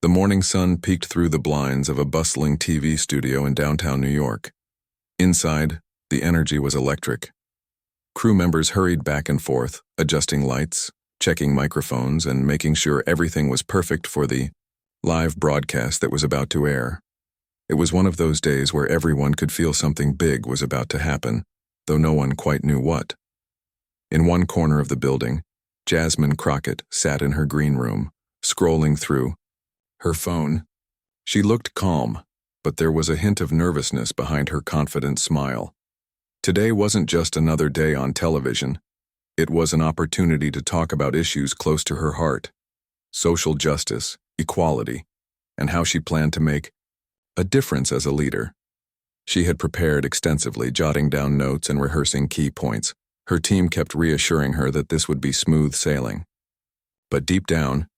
The morning sun peeked through the blinds of a bustling TV studio in downtown New York. Inside, the energy was electric. Crew members hurried back and forth, adjusting lights, checking microphones, and making sure everything was perfect for the live broadcast that was about to air. It was one of those days where everyone could feel something big was about to happen, though no one quite knew what. In one corner of the building, Jasmine Crockett sat in her green room, scrolling through her phone. She looked calm, but there was a hint of nervousness behind her confident smile. Today wasn't just another day on television. It was an opportunity to talk about issues close to her heart: social justice, equality, and how she planned to make a difference as a leader. She had prepared extensively, jotting down notes and rehearsing key points. Her team kept reassuring her that this would be smooth sailing. But deep down,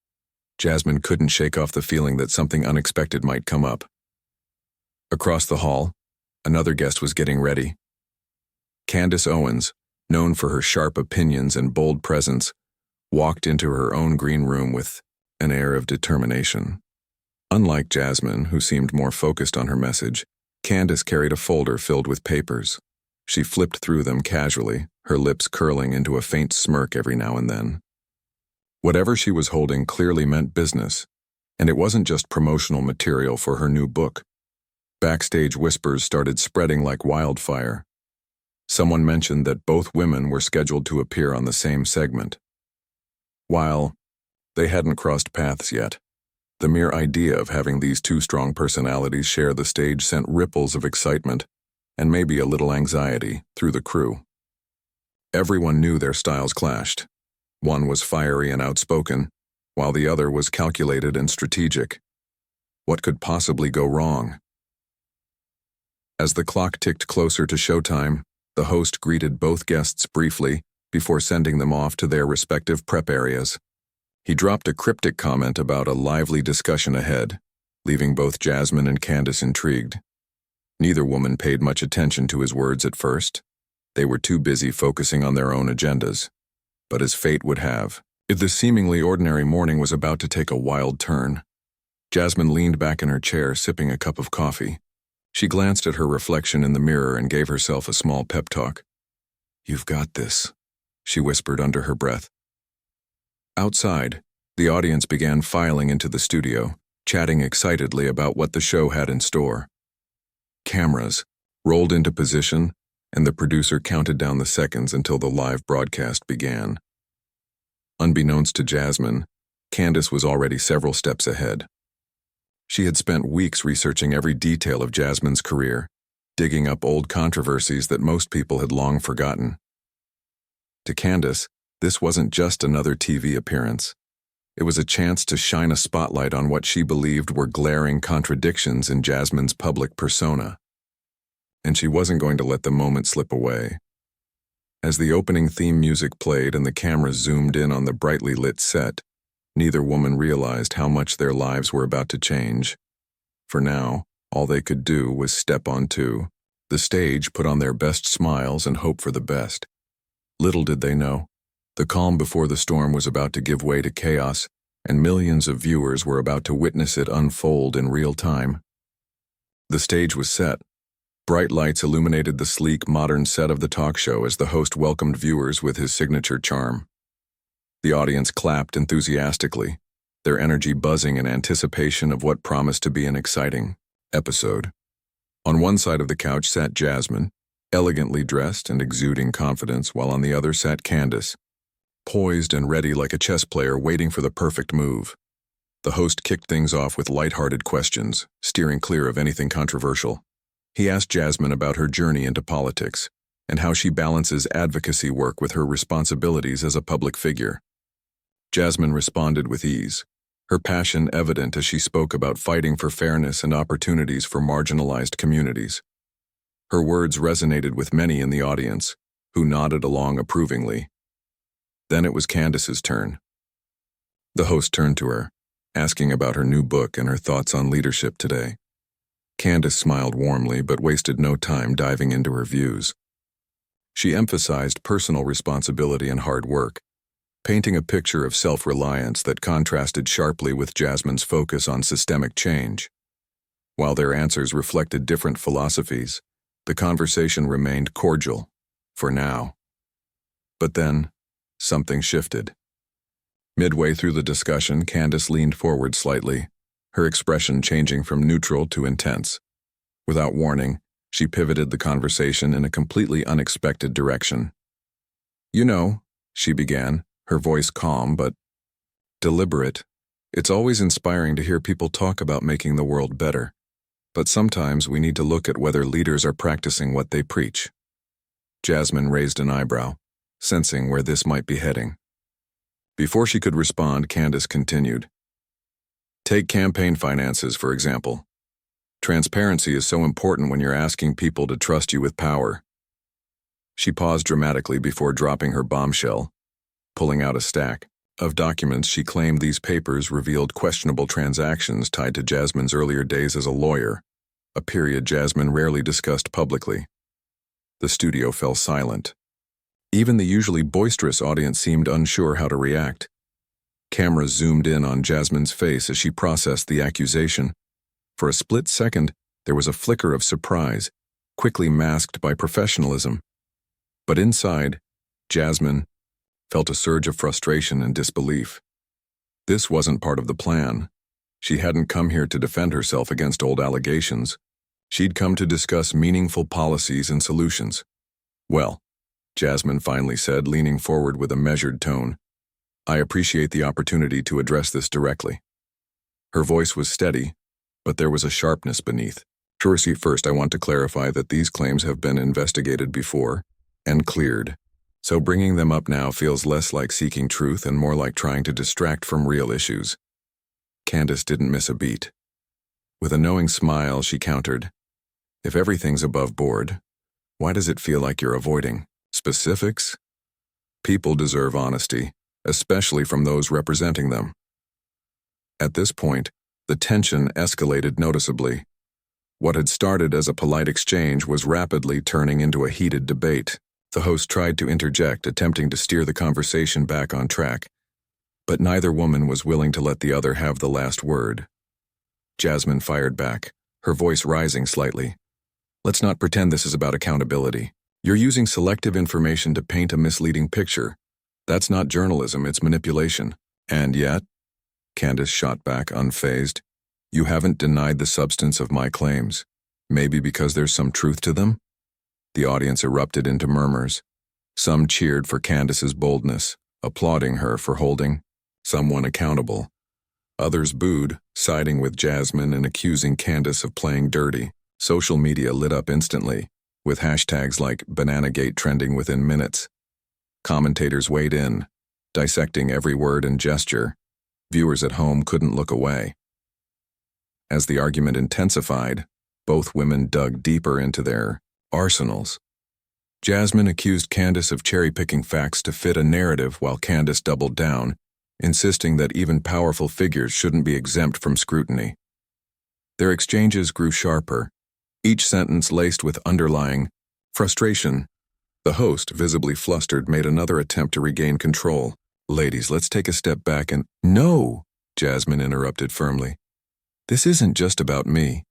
Jasmine couldn't shake off the feeling that something unexpected might come up. Across the hall, another guest was getting ready. Candace Owens, known for her sharp opinions and bold presence, walked into her own green room with an air of determination. Unlike Jasmine, who seemed more focused on her message, Candace carried a folder filled with papers. She flipped through them casually, her lips curling into a faint smirk every now and then. Whatever she was holding clearly meant business, and it wasn't just promotional material for her new book. Backstage whispers started spreading like wildfire. Someone mentioned that both women were scheduled to appear on the same segment. While they hadn't crossed paths yet, the mere idea of having these two strong personalities share the stage sent ripples of excitement and maybe a little anxiety through the crew. Everyone knew their styles clashed. One was fiery and outspoken, while the other was calculated and strategic. What could possibly go wrong? As the clock ticked closer to showtime, the host greeted both guests briefly before sending them off to their respective prep areas. He dropped a cryptic comment about a lively discussion ahead, leaving both Jasmine and Candace intrigued. Neither woman paid much attention to his words at first. They were too busy focusing on their own agendas. But as fate would have, the seemingly ordinary morning was about to take a wild turn. Jasmine leaned back in her chair, sipping a cup of coffee. She glanced at her reflection in the mirror and gave herself a small pep talk. "You've got this," she whispered under her breath. Outside, the audience began filing into the studio, chatting excitedly about what the show had in store. Cameras rolled into position, and the producer counted down the seconds until the live broadcast began. Unbeknownst to Jasmine, Candace was already several steps ahead. She had spent weeks researching every detail of Jasmine's career, digging up old controversies that most people had long forgotten. To Candace, this wasn't just another TV appearance. It was a chance to shine a spotlight on what she believed were glaring contradictions in Jasmine's public persona. And she wasn't going to let the moment slip away. As the opening theme music played and the cameras zoomed in on the brightly lit set, neither woman realized how much their lives were about to change. For now, all they could do was step onto the stage, put on their best smiles, and hope for the best. Little did they know, the calm before the storm was about to give way to chaos, and millions of viewers were about to witness it unfold in real time. The stage was set. Bright lights illuminated the sleek, modern set of the talk show as the host welcomed viewers with his signature charm. The audience clapped enthusiastically, their energy buzzing in anticipation of what promised to be an exciting episode. On one side of the couch sat Jasmine, elegantly dressed and exuding confidence, while on the other sat Candace, poised and ready like a chess player waiting for the perfect move. The host kicked things off with light-hearted questions, steering clear of anything controversial. He asked Jasmine about her journey into politics and how she balances advocacy work with her responsibilities as a public figure. Jasmine responded with ease, her passion evident as she spoke about fighting for fairness and opportunities for marginalized communities. Her words resonated with many in the audience, who nodded along approvingly. Then it was Candace's turn. The host turned to her, asking about her new book and her thoughts on leadership today. Candace smiled warmly but wasted no time diving into her views. She emphasized personal responsibility and hard work, painting a picture of self-reliance that contrasted sharply with Jasmine's focus on systemic change. While their answers reflected different philosophies, the conversation remained cordial, for now. But then, something shifted. Midway through the discussion, Candace leaned forward slightly, her expression changing from neutral to intense. Without warning, she pivoted the conversation in a completely unexpected direction. "You know," she began, her voice calm but deliberate, "it's always inspiring to hear people talk about making the world better. But sometimes we need to look at whether leaders are practicing what they preach." Jasmine raised an eyebrow, sensing where this might be heading. Before she could respond, Candace continued. "Take campaign finances, for example. Transparency is so important when you're asking people to trust you with power." She paused dramatically before dropping her bombshell, pulling out a stack of documents. She claimed these papers revealed questionable transactions tied to Jasmine's earlier days as a lawyer, a period Jasmine rarely discussed publicly. The studio fell silent. Even the usually boisterous audience seemed unsure how to react. Cameras zoomed in on Jasmine's face as she processed the accusation. For a split second, there was a flicker of surprise, quickly masked by professionalism. But inside, Jasmine felt a surge of frustration and disbelief. This wasn't part of the plan. She hadn't come here to defend herself against old allegations. She'd come to discuss meaningful policies and solutions. "Well," Jasmine finally said, leaning forward with a measured tone, "I appreciate the opportunity to address this directly." Her voice was steady, but there was a sharpness beneath. First, I want to clarify that these claims have been investigated before and cleared. So bringing them up now feels less like seeking truth and more like trying to distract from real issues. Candace didn't miss a beat. With a knowing smile, she countered, "If everything's above board, why does it feel like you're avoiding specifics? People deserve honesty, especially from those representing them." At this point, the tension escalated noticeably. What had started as a polite exchange was rapidly turning into a heated debate. The host tried to interject, attempting to steer the conversation back on track, but neither woman was willing to let the other have the last word. Jasmine fired back, her voice rising slightly. "Let's not pretend this is about accountability. You're using selective information to paint a misleading picture. That's not journalism, it's manipulation. And yet," Candace shot back unfazed, "you haven't denied the substance of my claims. Maybe because there's some truth to them?" The audience erupted into murmurs. Some cheered for Candace's boldness, applauding her for holding someone accountable. Others booed, siding with Jasmine and accusing Candace of playing dirty. Social media lit up instantly, with hashtags like Bananagate trending within minutes. Commentators weighed in, dissecting every word and gesture. Viewers at home couldn't look away. As the argument intensified, both women dug deeper into their arsenals. Jasmine accused Candace of cherry-picking facts to fit a narrative while Candace doubled down, insisting that even powerful figures shouldn't be exempt from scrutiny. Their exchanges grew sharper, each sentence laced with underlying frustration. The host, visibly flustered, made another attempt to regain control. "Ladies, let's take a step back and—" "No," Jasmine interrupted firmly. "This isn't just about me.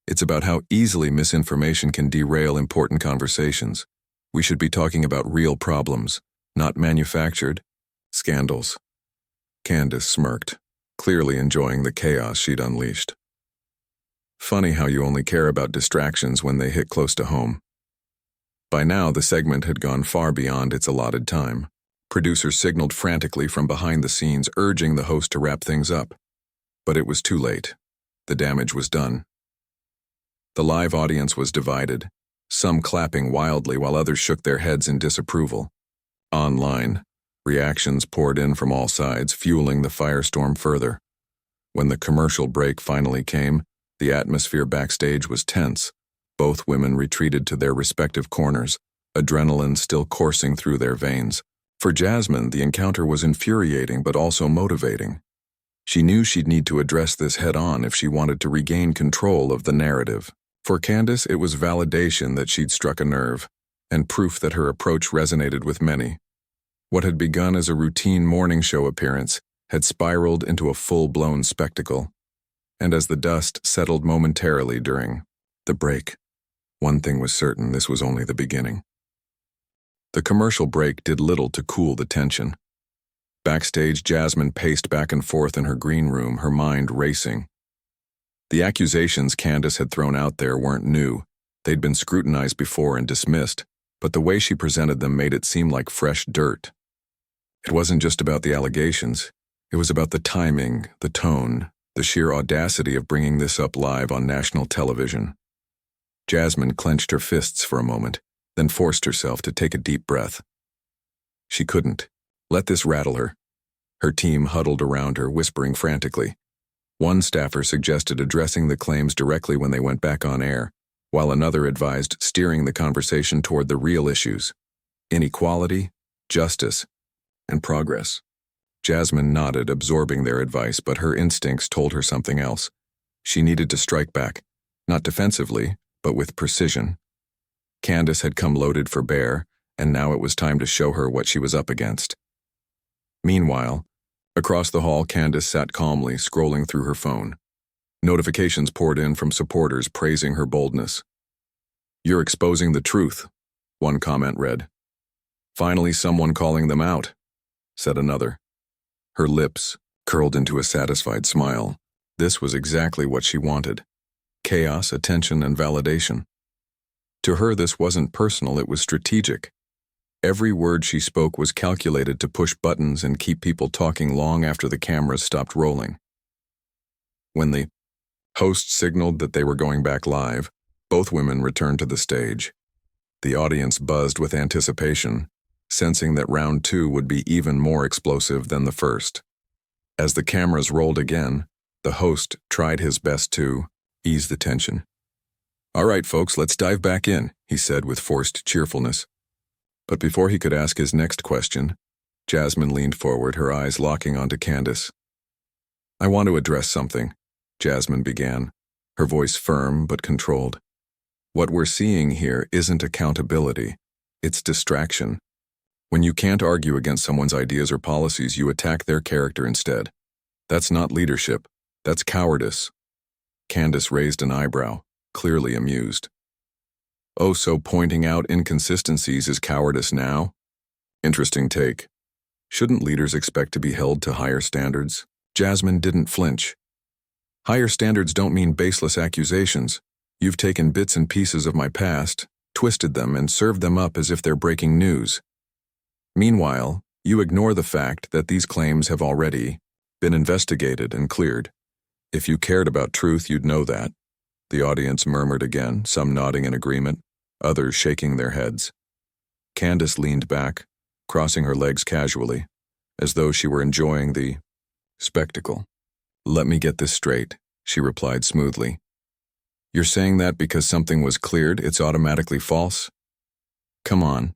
It's about how easily misinformation can derail important conversations. We should be talking about real problems, not manufactured scandals." Candace smirked, clearly enjoying the chaos she'd unleashed. "Funny how you only care about distractions when they hit close to home." By now, the segment had gone far beyond its allotted time. Producers signaled frantically from behind the scenes, urging the host to wrap things up. But it was too late. The damage was done. The live audience was divided, some clapping wildly while others shook their heads in disapproval. Online, reactions poured in from all sides, fueling the firestorm further. When the commercial break finally came, the atmosphere backstage was tense. Both women retreated to their respective corners, adrenaline still coursing through their veins. For Jasmine, the encounter was infuriating but also motivating. She knew she'd need to address this head-on if she wanted to regain control of the narrative. For Candace, it was validation that she'd struck a nerve, and proof that her approach resonated with many. What had begun as a routine morning show appearance had spiraled into a full-blown spectacle. And as the dust settled momentarily during the break, one thing was certain: this was only the beginning. The commercial break did little to cool the tension. Backstage, Jasmine paced back and forth in her green room, her mind racing. The accusations Candace had thrown out there weren't new. They'd been scrutinized before and dismissed, but the way she presented them made it seem like fresh dirt. It wasn't just about the allegations. It was about the timing, the tone, the sheer audacity of bringing this up live on national television. Jasmine clenched her fists for a moment, then forced herself to take a deep breath. She couldn't let this rattle her. Her team huddled around her, whispering frantically. One staffer suggested addressing the claims directly when they went back on air, while another advised steering the conversation toward the real issues: inequality, justice, and progress. Jasmine nodded, absorbing their advice, but her instincts told her something else. She needed to strike back, not defensively, but with precision. Candace had come loaded for bear, and now it was time to show her what she was up against. Meanwhile, across the hall, Candace sat calmly, scrolling through her phone. Notifications poured in from supporters praising her boldness. "You're exposing the truth," one comment read. "Finally someone calling them out," said another. Her lips curled into a satisfied smile. This was exactly what she wanted: chaos, attention, and validation. To her, this wasn't personal, it was strategic. Every word she spoke was calculated to push buttons and keep people talking long after the cameras stopped rolling. When the host signaled that they were going back live, both women returned to the stage. The audience buzzed with anticipation, sensing that round two would be even more explosive than the first. As the cameras rolled again, the host tried his best to ease the tension. "All right, folks, let's dive back in," he said with forced cheerfulness. But before he could ask his next question, Jasmine leaned forward, her eyes locking onto Candace. "I want to address something," Jasmine began, her voice firm but controlled. "What we're seeing here isn't accountability, it's distraction. When you can't argue against someone's ideas or policies, you attack their character instead. That's not leadership, that's cowardice." Candace raised an eyebrow, clearly amused. "Oh, so pointing out inconsistencies is cowardice now? Interesting take. Shouldn't leaders expect to be held to higher standards?" Jasmine didn't flinch. "Higher standards don't mean baseless accusations. You've taken bits and pieces of my past, twisted them, and served them up as if they're breaking news. Meanwhile, you ignore the fact that these claims have already been investigated and cleared. If you cared about truth, you'd know that." The audience murmured again, some nodding in agreement, others shaking their heads. Candace leaned back, crossing her legs casually, as though she were enjoying the spectacle. "Let me get this straight," she replied smoothly. "You're saying that because something was cleared, it's automatically false? Come on.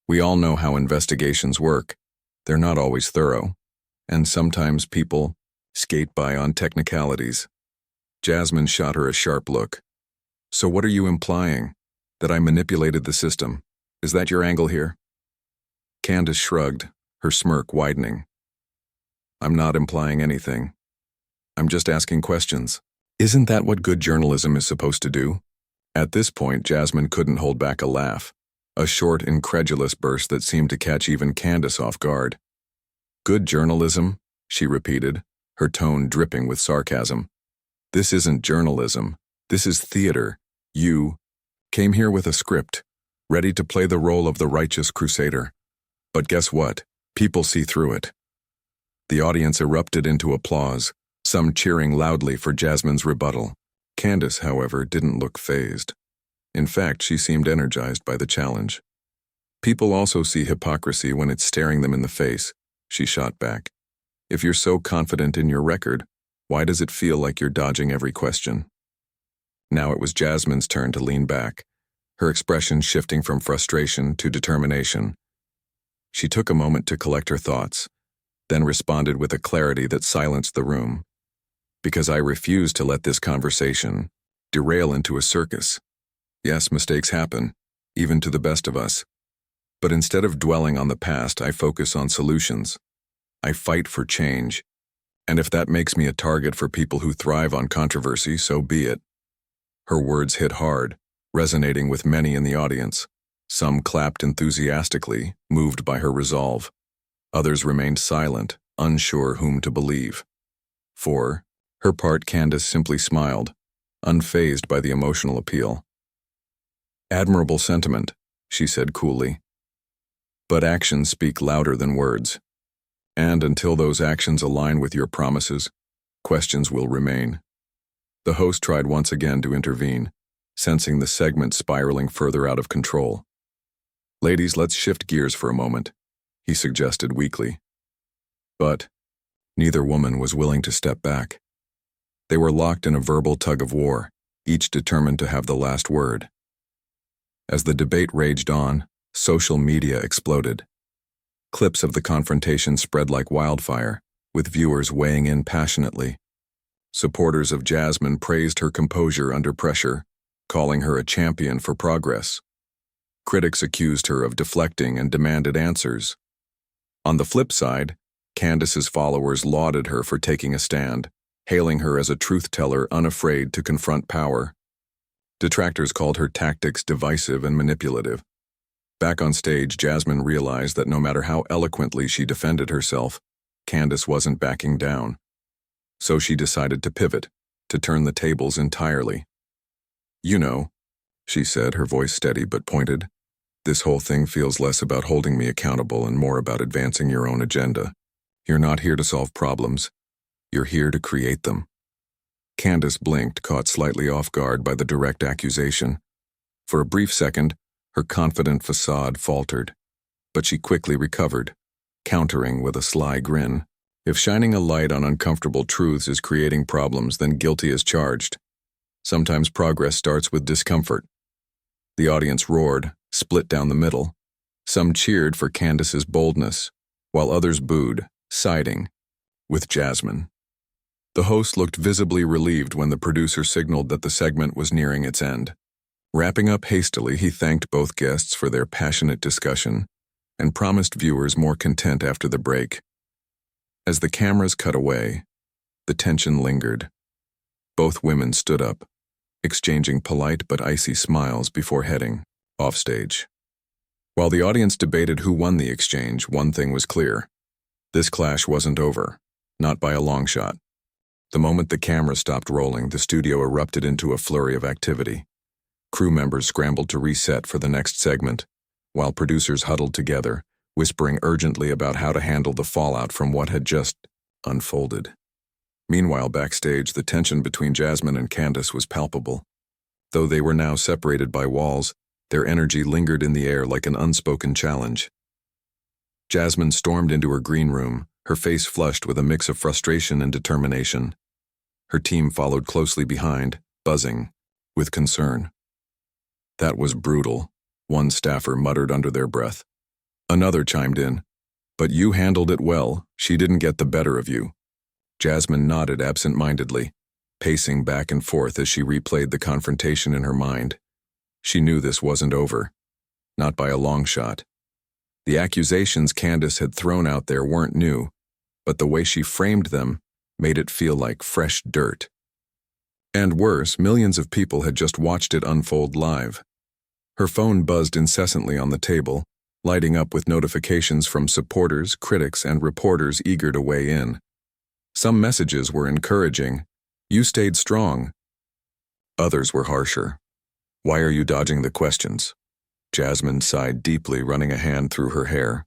We all know how investigations work. They're not always thorough, and sometimes people skate by on technicalities." Jasmine shot her a sharp look. "So what are you implying? That I manipulated the system? Is that your angle here?" Candace shrugged, her smirk widening. "I'm not implying anything. I'm just asking questions. Isn't that what good journalism is supposed to do?" At this point, Jasmine couldn't hold back a laugh, a short, incredulous burst that seemed to catch even Candace off guard. "Good journalism?" she repeated, her tone dripping with sarcasm. "This isn't journalism. This is theater. You came here with a script, ready to play the role of the righteous crusader. But guess what? People see through it." The audience erupted into applause, some cheering loudly for Jasmine's rebuttal. Candace, however, didn't look fazed. In fact, she seemed energized by the challenge. "People also see hypocrisy when it's staring them in the face," she shot back. "If you're so confident in your record, why does it feel like you're dodging every question?" Now it was Jasmine's turn to lean back, her expression shifting from frustration to determination. She took a moment to collect her thoughts, then responded with a clarity that silenced the room. "Because I refuse to let this conversation derail into a circus. Yes, mistakes happen, even to the best of us. But instead of dwelling on the past, I focus on solutions. I fight for change. And if that makes me a target for people who thrive on controversy, so be it. Her words hit hard, resonating with many in the audience. Some clapped enthusiastically, moved by her resolve. Others remained silent, unsure whom to believe. For her part, Candace simply smiled, unfazed by the emotional appeal. "Admirable sentiment," she said coolly. "But actions speak louder than words. And until those actions align with your promises, questions will remain." The host tried once again to intervene, sensing the segment spiraling further out of control. "Ladies, let's shift gears for a moment," he suggested weakly. But neither woman was willing to step back. They were locked in a verbal tug-of-war, each determined to have the last word. As the debate raged on, social media exploded. Clips of the confrontation spread like wildfire, with viewers weighing in passionately. Supporters of Jasmine praised her composure under pressure, calling her a champion for progress. Critics accused her of deflecting and demanded answers. On the flip side, Candace's followers lauded her for taking a stand, hailing her as a truth-teller unafraid to confront power. Detractors called her tactics divisive and manipulative. Back on stage, Jasmine realized that no matter how eloquently she defended herself, Candace wasn't backing down. So she decided to pivot, to turn the tables entirely. "You know," she said, her voice steady but pointed, "this whole thing feels less about holding me accountable and more about advancing your own agenda. You're not here to solve problems. You're here to create them." Candace blinked, caught slightly off guard by the direct accusation. For a brief second, her confident facade faltered, but she quickly recovered, countering with a sly grin. "If shining a light on uncomfortable truths is creating problems, then guilty as charged. Sometimes progress starts with discomfort." The audience roared, split down the middle. Some cheered for Candace's boldness, while others booed, siding with Jasmine. The host looked visibly relieved when the producer signaled that the segment was nearing its end. Wrapping up hastily, he thanked both guests for their passionate discussion and promised viewers more content after the break. As the cameras cut away, the tension lingered. Both women stood up, exchanging polite but icy smiles before heading offstage. While the audience debated who won the exchange, one thing was clear. This clash wasn't over, not by a long shot. The moment the camera stopped rolling, the studio erupted into a flurry of activity. Crew members scrambled to reset for the next segment, while producers huddled together, whispering urgently about how to handle the fallout from what had just unfolded. Meanwhile, backstage, the tension between Jasmine and Candace was palpable. Though they were now separated by walls, their energy lingered in the air like an unspoken challenge. Jasmine stormed into her green room, her face flushed with a mix of frustration and determination. Her team followed closely behind, buzzing with concern. "That was brutal," one staffer muttered under their breath. Another chimed in, "But you handled it well. She didn't get the better of you." Jasmine nodded absent-mindedly, pacing back and forth as she replayed the confrontation in her mind. She knew this wasn't over, not by a long shot. The accusations Candace had thrown out there weren't new, but the way she framed them made it feel like fresh dirt. And worse, millions of people had just watched it unfold live. Her phone buzzed incessantly on the table, lighting up with notifications from supporters, critics, and reporters eager to weigh in. Some messages were encouraging. "You stayed strong." Others were harsher. "Why are you dodging the questions?" Jasmine sighed deeply, running a hand through her hair.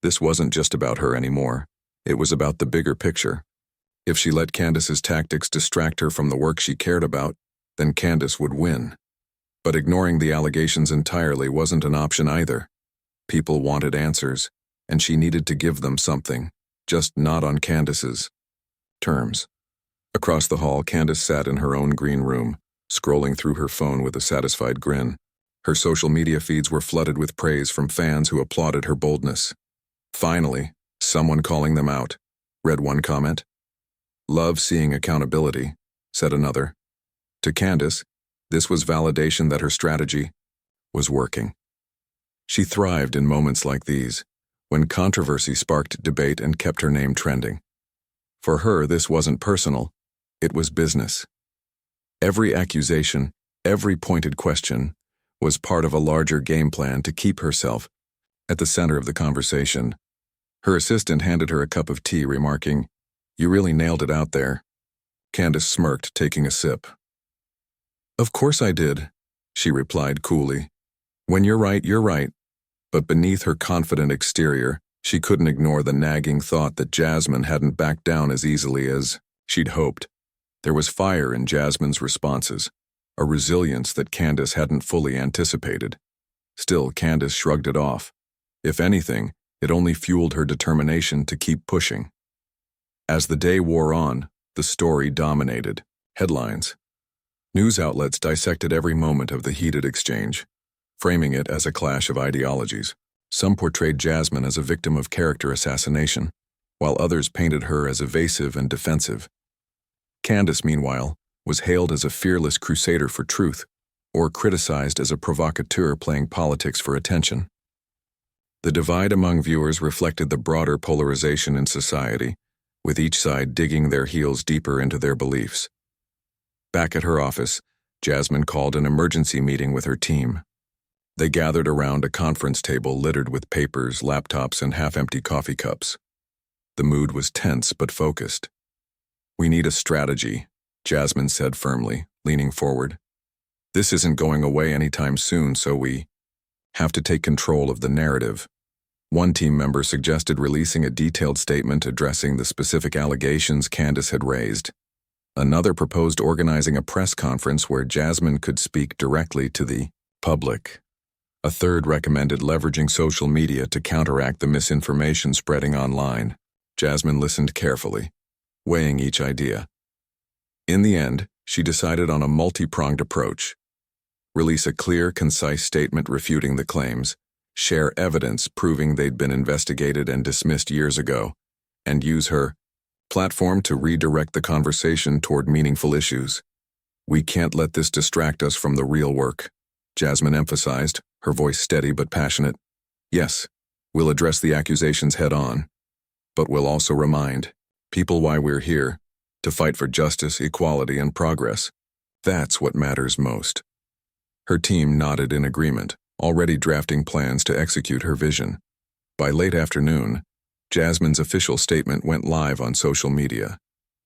This wasn't just about her anymore. It was about the bigger picture. If she let Candace's tactics distract her from the work she cared about, then Candace would win. But ignoring the allegations entirely wasn't an option either. People wanted answers, and she needed to give them something, just not on Candace's terms. Across the hall, Candace sat in her own green room, scrolling through her phone with a satisfied grin. Her social media feeds were flooded with praise from fans who applauded her boldness. "Finally, someone calling them out," read one comment. "Love seeing accountability," said another. To Candace, this was validation that her strategy was working. She thrived in moments like these, when controversy sparked debate and kept her name trending. For her, this wasn't personal, it was business. Every accusation, every pointed question, was part of a larger game plan to keep herself at the center of the conversation. Her assistant handed her a cup of tea, remarking, "You really nailed it out there." Candace smirked, taking a sip. "Of course I did," she replied coolly. "When you're right, you're right." But beneath her confident exterior, she couldn't ignore the nagging thought that Jasmine hadn't backed down as easily as she'd hoped. There was fire in Jasmine's responses, a resilience that Candace hadn't fully anticipated. Still, Candace shrugged it off. If anything, it only fueled her determination to keep pushing. As the day wore on, the story dominated. Headlines. News outlets dissected every moment of the heated exchange, framing it as a clash of ideologies. Some portrayed Jasmine as a victim of character assassination, while others painted her as evasive and defensive. Candace, meanwhile, was hailed as a fearless crusader for truth, or criticized as a provocateur playing politics for attention. The divide among viewers reflected the broader polarization in society, with each side digging their heels deeper into their beliefs. Back at her office, Jasmine called an emergency meeting with her team. They gathered around a conference table littered with papers, laptops, and half-empty coffee cups. The mood was tense but focused. "We need a strategy," Jasmine said firmly, leaning forward. "This isn't going away anytime soon, so we have to take control of the narrative." One team member suggested releasing a detailed statement addressing the specific allegations Candace had raised. Another proposed organizing a press conference where Jasmine could speak directly to the public. A third recommended leveraging social media to counteract the misinformation spreading online. Jasmine listened carefully, weighing each idea. In the end, she decided on a multi-pronged approach. Release a clear, concise statement refuting the claims, share evidence proving they'd been investigated and dismissed years ago, and use her platform to redirect the conversation toward meaningful issues. "We can't let this distract us from the real work," Jasmine emphasized, her voice steady but passionate. "Yes, we'll address the accusations head-on, but we'll also remind people why we're here, to fight for justice, equality, and progress. That's what matters most." Her team nodded in agreement, already drafting plans to execute her vision. By late afternoon, Jasmine's official statement went live on social media.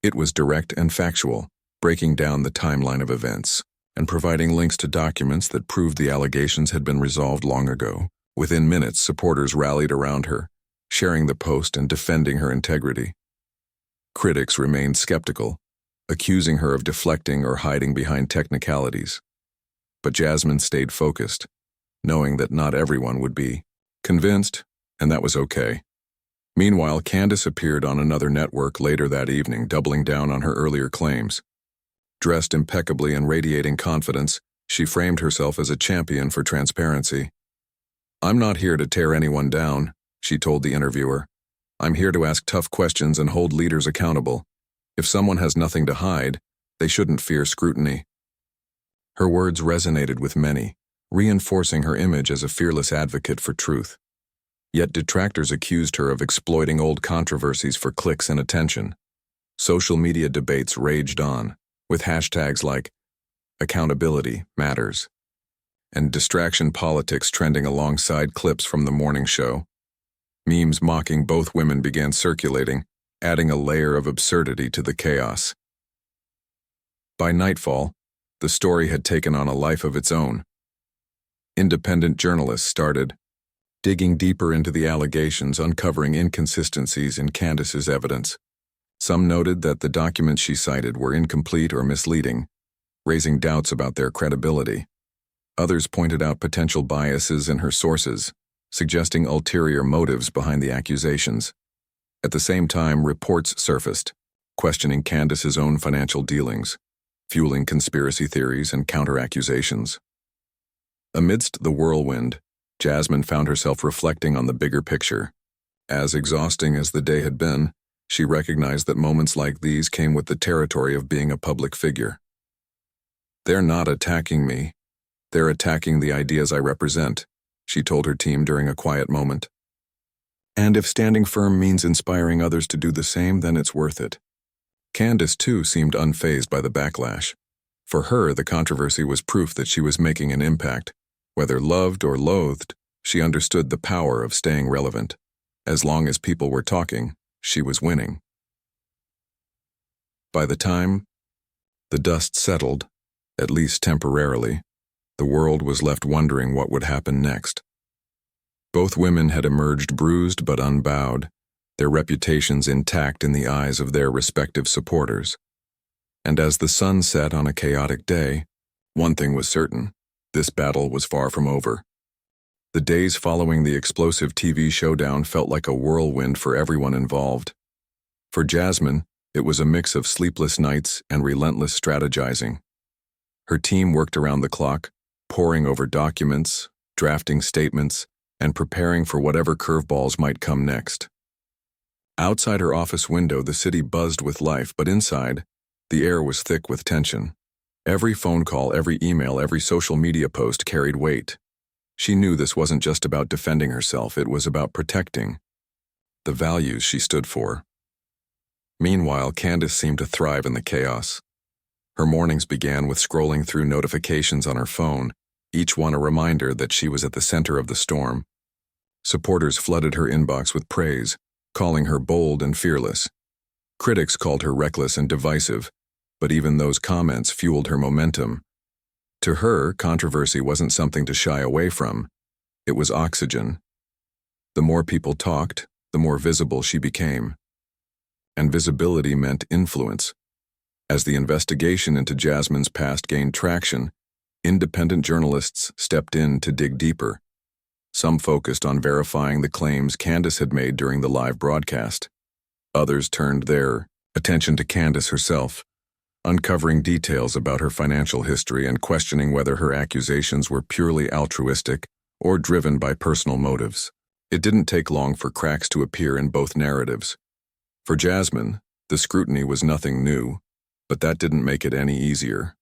It was direct and factual, breaking down the timeline of events and providing links to documents that proved the allegations had been resolved long ago. Within minutes, supporters rallied around her, sharing the post and defending her integrity. Critics remained skeptical, accusing her of deflecting or hiding behind technicalities. But Jasmine stayed focused, knowing that not everyone would be convinced, and that was okay. Meanwhile, Candace appeared on another network later that evening, doubling down on her earlier claims. Dressed impeccably and radiating confidence, she framed herself as a champion for transparency. "I'm not here to tear anyone down," she told the interviewer. "I'm here to ask tough questions and hold leaders accountable. If someone has nothing to hide, they shouldn't fear scrutiny." Her words resonated with many, reinforcing her image as a fearless advocate for truth. Yet detractors accused her of exploiting old controversies for clicks and attention. Social media debates raged on, with hashtags like "accountability matters" and "distraction politics" trending alongside clips from the morning show. Memes mocking both women began circulating, adding a layer of absurdity to the chaos. By nightfall, the story had taken on a life of its own. Independent journalists started digging deeper into the allegations, uncovering inconsistencies in Candace's evidence. Some noted that the documents she cited were incomplete or misleading, raising doubts about their credibility. Others pointed out potential biases in her sources, suggesting ulterior motives behind the accusations. At the same time, reports surfaced, questioning Candace's own financial dealings, fueling conspiracy theories and counter-accusations. Amidst the whirlwind, Jasmine found herself reflecting on the bigger picture. As exhausting as the day had been, she recognized that moments like these came with the territory of being a public figure. "They're not attacking me. They're attacking the ideas I represent," she told her team during a quiet moment. And if standing firm means inspiring others to do the same, then it's worth it. Candace, too, seemed unfazed by the backlash. For her, the controversy was proof that she was making an impact. Whether loved or loathed, she understood the power of staying relevant. As long as people were talking, she was winning. By the time the dust settled, at least temporarily, the world was left wondering what would happen next. Both women had emerged bruised but unbowed, their reputations intact in the eyes of their respective supporters. And as the sun set on a chaotic day, one thing was certain: this battle was far from over. The days following the explosive TV showdown felt like a whirlwind for everyone involved. For Jasmine, it was a mix of sleepless nights and relentless strategizing. Her team worked around the clock, poring over documents, drafting statements, and preparing for whatever curveballs might come next. Outside her office window, the city buzzed with life, but inside, the air was thick with tension. Every phone call, every email, every social media post carried weight. She knew this wasn't just about defending herself, it was about protecting the values she stood for. Meanwhile, Candace seemed to thrive in the chaos. Her mornings began with scrolling through notifications on her phone, each one a reminder that she was at the center of the storm. Supporters flooded her inbox with praise, calling her bold and fearless. Critics called her reckless and divisive, but even those comments fueled her momentum. To her, controversy wasn't something to shy away from. It was oxygen. The more people talked, the more visible she became. And visibility meant influence. As the investigation into Jasmine's past gained traction, independent journalists stepped in to dig deeper. Some focused on verifying the claims Candace had made during the live broadcast. Others turned their attention to Candace herself, uncovering details about her financial history and questioning whether her accusations were purely altruistic or driven by personal motives. It didn't take long for cracks to appear in both narratives. For Jasmine, the scrutiny was nothing new, but that didn't make it any easier.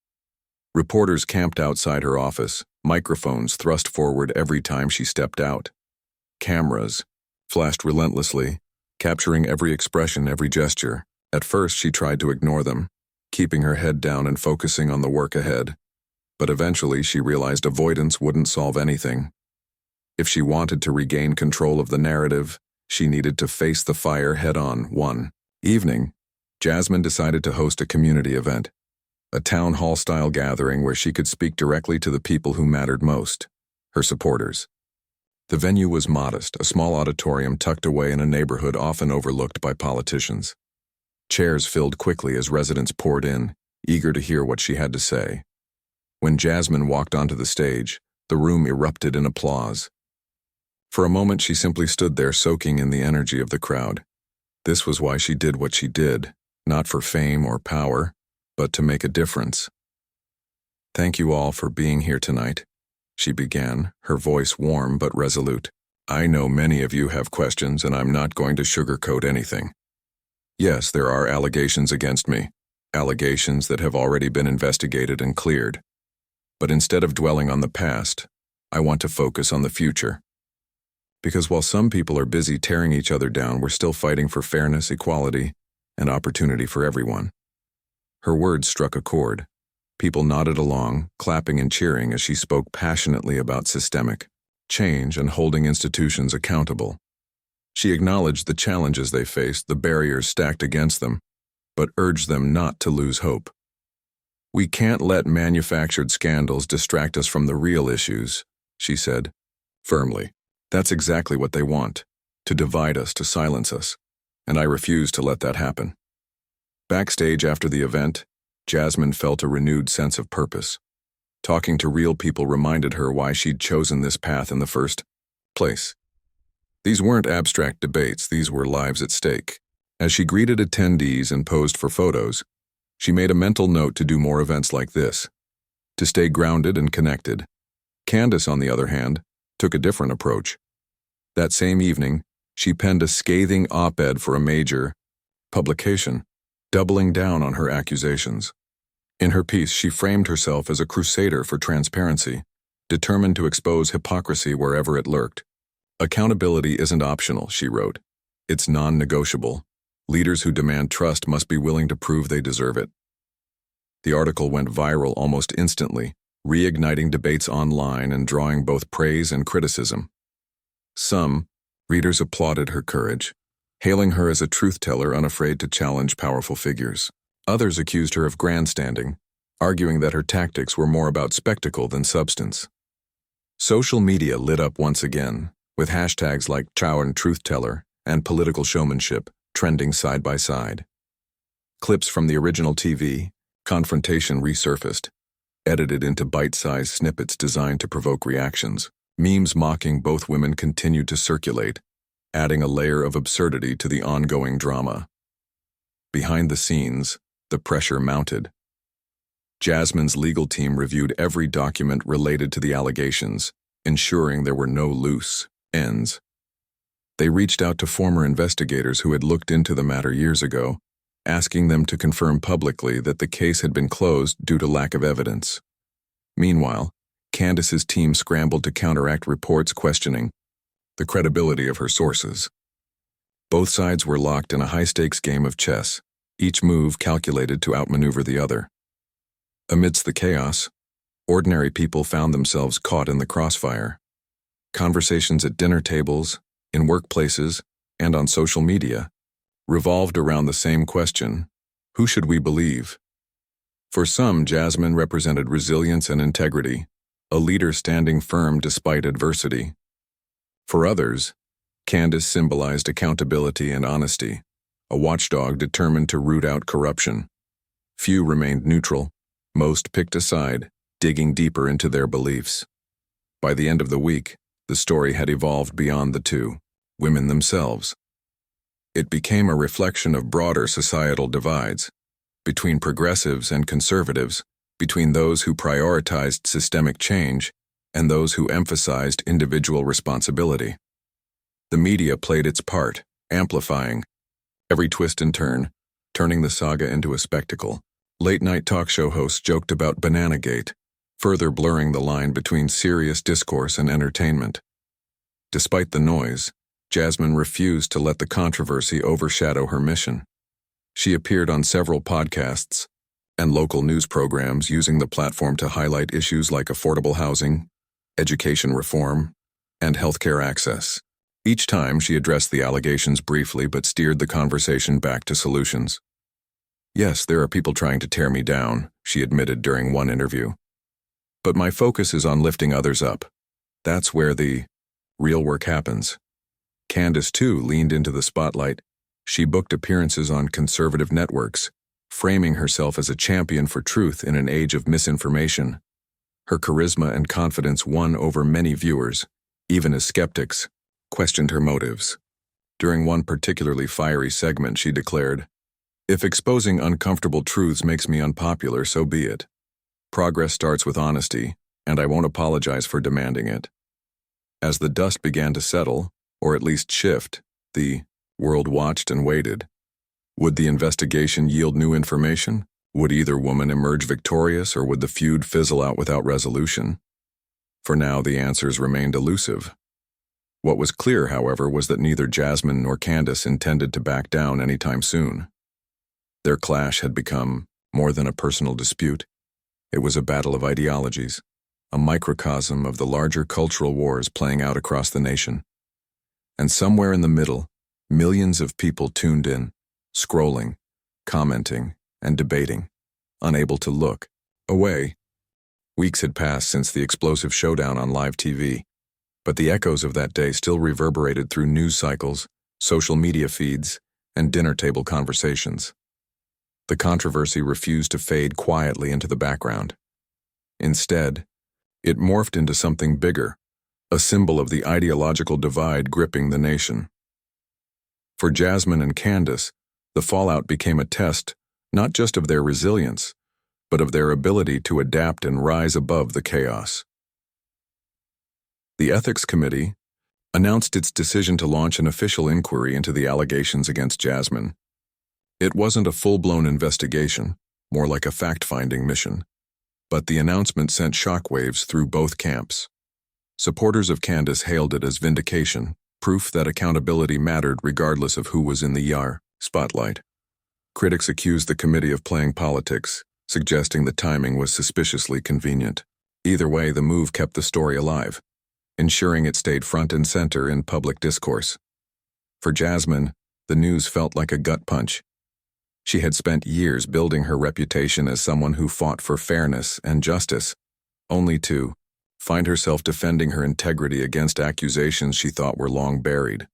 Reporters camped outside her office, microphones thrust forward every time she stepped out. Cameras flashed relentlessly, capturing every expression, every gesture. At first, she tried to ignore them, keeping her head down and focusing on the work ahead. But eventually, she realized avoidance wouldn't solve anything. If she wanted to regain control of the narrative, she needed to face the fire head-on. One evening, Jasmine decided to host a community event, a town hall-style gathering where she could speak directly to the people who mattered most, her supporters. The venue was modest, a small auditorium tucked away in a neighborhood often overlooked by politicians. Chairs filled quickly as residents poured in, eager to hear what she had to say. When Jasmine walked onto the stage, the room erupted in applause. For a moment, she simply stood there soaking in the energy of the crowd. This was why she did what she did, not for fame or power, but to make a difference. "Thank you all for being here tonight," she began, her voice warm but resolute. "I know many of you have questions, and I'm not going to sugarcoat anything. Yes, there are allegations against me, allegations that have already been investigated and cleared. But instead of dwelling on the past, I want to focus on the future. Because while some people are busy tearing each other down, we're still fighting for fairness, equality, and opportunity for everyone." Her words struck a chord. People nodded along, clapping and cheering as she spoke passionately about systemic change and holding institutions accountable. She acknowledged the challenges they faced, the barriers stacked against them, but urged them not to lose hope. "We can't let manufactured scandals distract us from the real issues," she said, firmly. "That's exactly what they want, to divide us, to silence us, and I refuse to let that happen." Backstage after the event, Jasmine felt a renewed sense of purpose. Talking to real people reminded her why she'd chosen this path in the first place. These weren't abstract debates, these were lives at stake. As she greeted attendees and posed for photos, she made a mental note to do more events like this, to stay grounded and connected. Candace, on the other hand, took a different approach. That same evening, she penned a scathing op-ed for a major publication, doubling down on her accusations. In her piece, she framed herself as a crusader for transparency, determined to expose hypocrisy wherever it lurked. Accountability isn't optional, she wrote. It's non-negotiable. Leaders who demand trust must be willing to prove they deserve it. The article went viral almost instantly, reigniting debates online and drawing both praise and criticism. Some readers applauded her courage, hailing her as a truth-teller unafraid to challenge powerful figures. Others accused her of grandstanding, arguing that her tactics were more about spectacle than substance. Social media lit up once again, with hashtags like Chow and Truth-Teller and political showmanship trending side by side. Clips from the original TV confrontation resurfaced, edited into bite-sized snippets designed to provoke reactions. Memes mocking both women continued to circulate, adding a layer of absurdity to the ongoing drama. Behind the scenes, the pressure mounted. Jasmine's legal team reviewed every document related to the allegations, ensuring there were no loose ends. They reached out to former investigators who had looked into the matter years ago, asking them to confirm publicly that the case had been closed due to lack of evidence. Meanwhile, Candace's team scrambled to counteract reports questioning the credibility of her sources. Both sides were locked in a high-stakes game of chess, each move calculated to outmaneuver the other. Amidst the chaos, ordinary people found themselves caught in the crossfire. Conversations at dinner tables, in workplaces, and on social media revolved around the same question: who should we believe? For some, Jasmine represented resilience and integrity, a leader standing firm despite adversity. For others, Candace symbolized accountability and honesty, a watchdog determined to root out corruption. Few remained neutral, most picked a side, digging deeper into their beliefs. By the end of the week, the story had evolved beyond the two women themselves. It became a reflection of broader societal divides, between progressives and conservatives, between those who prioritized systemic change and those who emphasized individual responsibility. The media played its part, amplifying every twist and turn, turning the saga into a spectacle. Late-night talk show hosts joked about Bananagate, further blurring the line between serious discourse and entertainment. Despite the noise, Jasmine refused to let the controversy overshadow her mission. She appeared on several podcasts and local news programs, using the platform to highlight issues like affordable housing, education reform, and healthcare access. Each time, she addressed the allegations briefly but steered the conversation back to solutions. "Yes, there are people trying to tear me down," she admitted during one interview. "But my focus is on lifting others up. That's where the real work happens." Candace, too, leaned into the spotlight. She booked appearances on conservative networks, framing herself as a champion for truth in an age of misinformation. Her charisma and confidence won over many viewers, even as skeptics questioned her motives. During one particularly fiery segment, she declared, "If exposing uncomfortable truths makes me unpopular, so be it. Progress starts with honesty, and I won't apologize for demanding it." As the dust began to settle, or at least shift, the world watched and waited. Would the investigation yield new information? Would either woman emerge victorious, or would the feud fizzle out without resolution? For now, the answers remained elusive. What was clear, however, was that neither Jasmine nor Candace intended to back down anytime soon. Their clash had become more than a personal dispute. It was a battle of ideologies, a microcosm of the larger cultural wars playing out across the nation. And somewhere in the middle, millions of people tuned in, scrolling, commenting, and debating, unable to look away. Weeks had passed since the explosive showdown on live TV, but the echoes of that day still reverberated through news cycles, social media feeds, and dinner table conversations. The controversy refused to fade quietly into the background. Instead, it morphed into something bigger, a symbol of the ideological divide gripping the nation. For Jasmine and Candace, the fallout became a test not just of their resilience, but of their ability to adapt and rise above the chaos. The Ethics Committee announced its decision to launch an official inquiry into the allegations against Jasmine. It wasn't a full-blown investigation, more like a fact-finding mission, but the announcement sent shockwaves through both camps. Supporters of Candace hailed it as vindication, proof that accountability mattered regardless of who was in the spotlight. Critics accused the committee of playing politics, suggesting the timing was suspiciously convenient. Either way, the move kept the story alive, ensuring it stayed front and center in public discourse. For Jasmine, the news felt like a gut punch. She had spent years building her reputation as someone who fought for fairness and justice, only to find herself defending her integrity against accusations she thought were long buried.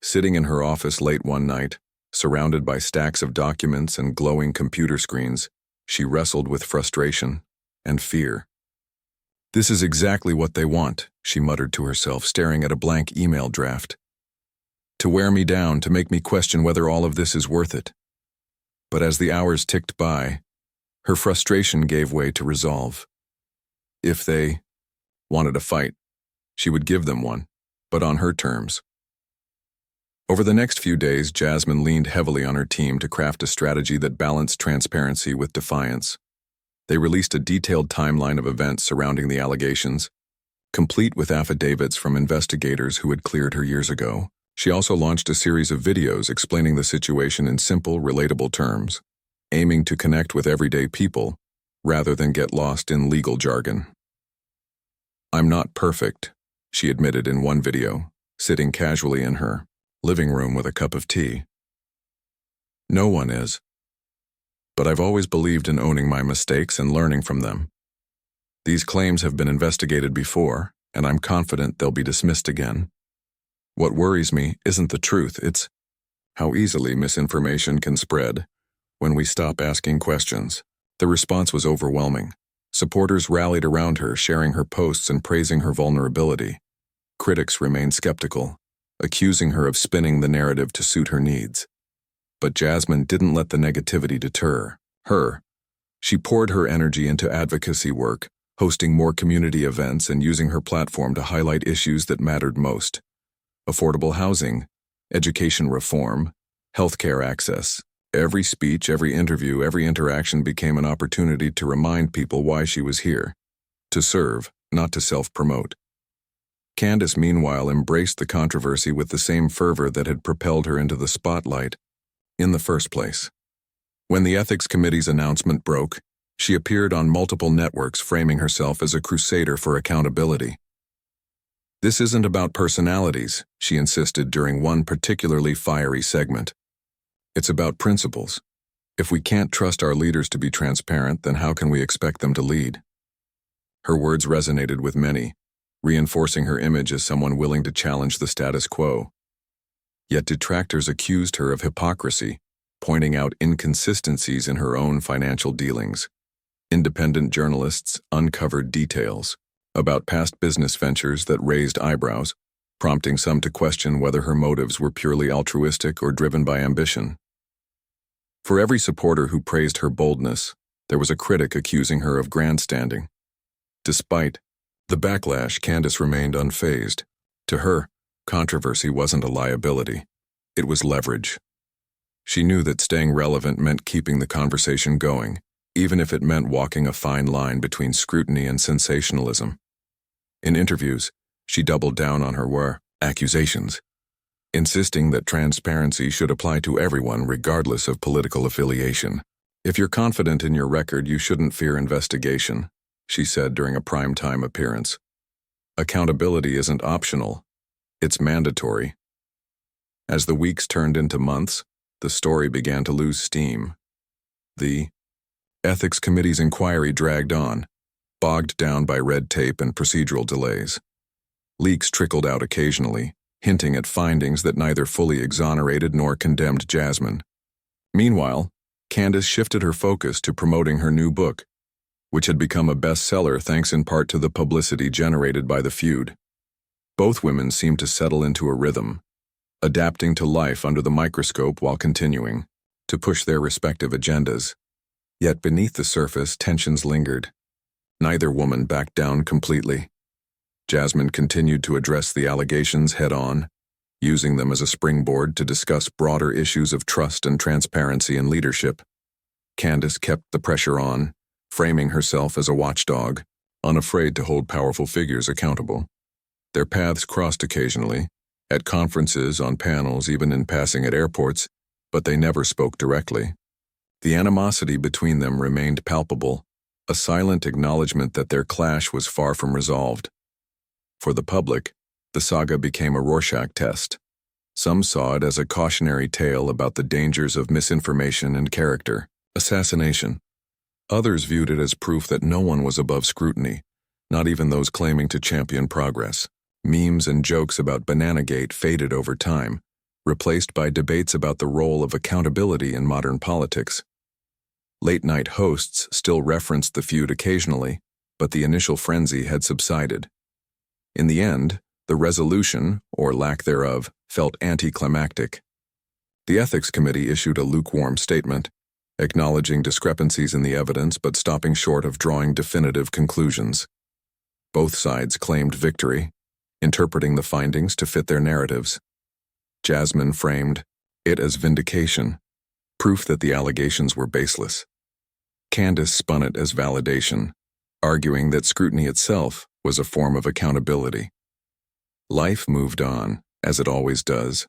Sitting in her office late one night, surrounded by stacks of documents and glowing computer screens, she wrestled with frustration and fear. "This is exactly what they want," she muttered to herself, staring at a blank email draft. "To wear me down, to make me question whether all of this is worth it." But as the hours ticked by, her frustration gave way to resolve. If they wanted a fight, she would give them one, but on her terms. Over the next few days, Jasmine leaned heavily on her team to craft a strategy that balanced transparency with defiance. They released a detailed timeline of events surrounding the allegations, complete with affidavits from investigators who had cleared her years ago. She also launched a series of videos explaining the situation in simple, relatable terms, aiming to connect with everyday people rather than get lost in legal jargon. "I'm not perfect," she admitted in one video, sitting casually in her living room with a cup of tea. "No one is. But I've always believed in owning my mistakes and learning from them. These claims have been investigated before, and I'm confident they'll be dismissed again. What worries me isn't the truth, it's how easily misinformation can spread when we stop asking questions." The response was overwhelming. Supporters rallied around her, sharing her posts and praising her vulnerability. Critics remained skeptical, accusing her of spinning the narrative to suit her needs. But Jasmine didn't let the negativity deter her. She poured her energy into advocacy work, hosting more community events and using her platform to highlight issues that mattered most: affordable housing, education reform, healthcare access. Every speech, every interview, every interaction became an opportunity to remind people why she was here: to serve, not to self-promote. Candace, meanwhile, embraced the controversy with the same fervor that had propelled her into the spotlight in the first place. When the Ethics Committee's announcement broke, she appeared on multiple networks, framing herself as a crusader for accountability. "This isn't about personalities," she insisted during one particularly fiery segment. "It's about principles. If we can't trust our leaders to be transparent, then how can we expect them to lead?" Her words resonated with many, reinforcing her image as someone willing to challenge the status quo. Yet detractors accused her of hypocrisy, pointing out inconsistencies in her own financial dealings. Independent journalists uncovered details about past business ventures that raised eyebrows, prompting some to question whether her motives were purely altruistic or driven by ambition. For every supporter who praised her boldness, there was a critic accusing her of grandstanding. Despite the backlash, Candace remained unfazed. To her, controversy wasn't a liability. It was leverage. She knew that staying relevant meant keeping the conversation going, even if it meant walking a fine line between scrutiny and sensationalism. In interviews, she doubled down on her accusations, insisting that transparency should apply to everyone regardless of political affiliation. "If you're confident in your record, you shouldn't fear investigation," she said during a primetime appearance. "Accountability isn't optional, it's mandatory." As the weeks turned into months, the story began to lose steam. The Ethics Committee's inquiry dragged on, bogged down by red tape and procedural delays. Leaks trickled out occasionally, hinting at findings that neither fully exonerated nor condemned Jasmine. Meanwhile, Candace shifted her focus to promoting her new book, which had become a bestseller thanks in part to the publicity generated by the feud. Both women seemed to settle into a rhythm, adapting to life under the microscope while continuing to push their respective agendas. Yet beneath the surface, tensions lingered. Neither woman backed down completely. Jasmine continued to address the allegations head-on, using them as a springboard to discuss broader issues of trust and transparency in leadership. Candace kept the pressure on, framing herself as a watchdog, unafraid to hold powerful figures accountable. Their paths crossed occasionally, at conferences, on panels, even in passing at airports, but they never spoke directly. The animosity between them remained palpable, a silent acknowledgement that their clash was far from resolved. For the public, the saga became a Rorschach test. Some saw it as a cautionary tale about the dangers of misinformation and character assassination. Others viewed it as proof that no one was above scrutiny, not even those claiming to champion progress. Memes and jokes about Bananagate faded over time, replaced by debates about the role of accountability in modern politics. Late-night hosts still referenced the feud occasionally, but the initial frenzy had subsided. In the end, the resolution, or lack thereof, felt anticlimactic. The Ethics Committee issued a lukewarm statement, acknowledging discrepancies in the evidence but stopping short of drawing definitive conclusions. Both sides claimed victory, interpreting the findings to fit their narratives. Jasmine framed it as vindication, proof that the allegations were baseless. Candace spun it as validation, arguing that scrutiny itself was a form of accountability. Life moved on, as it always does.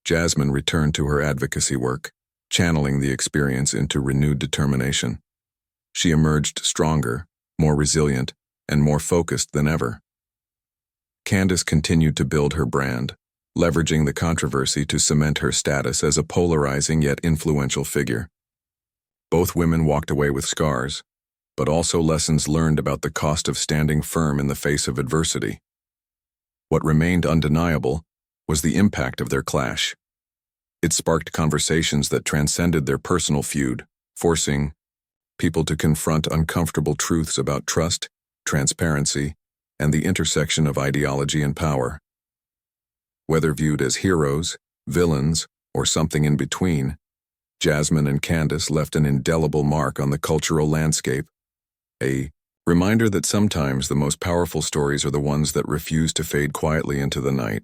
Jasmine returned to her advocacy work, channeling the experience into renewed determination. She emerged stronger, more resilient, and more focused than ever. Candace continued to build her brand, leveraging the controversy to cement her status as a polarizing yet influential figure. Both women walked away with scars, but also lessons learned about the cost of standing firm in the face of adversity. What remained undeniable was the impact of their clash. It sparked conversations that transcended their personal feud, forcing people to confront uncomfortable truths about trust, transparency, and the intersection of ideology and power. Whether viewed as heroes, villains, or something in between, Jasmine and Candace left an indelible mark on the cultural landscape, a reminder that sometimes the most powerful stories are the ones that refuse to fade quietly into the night.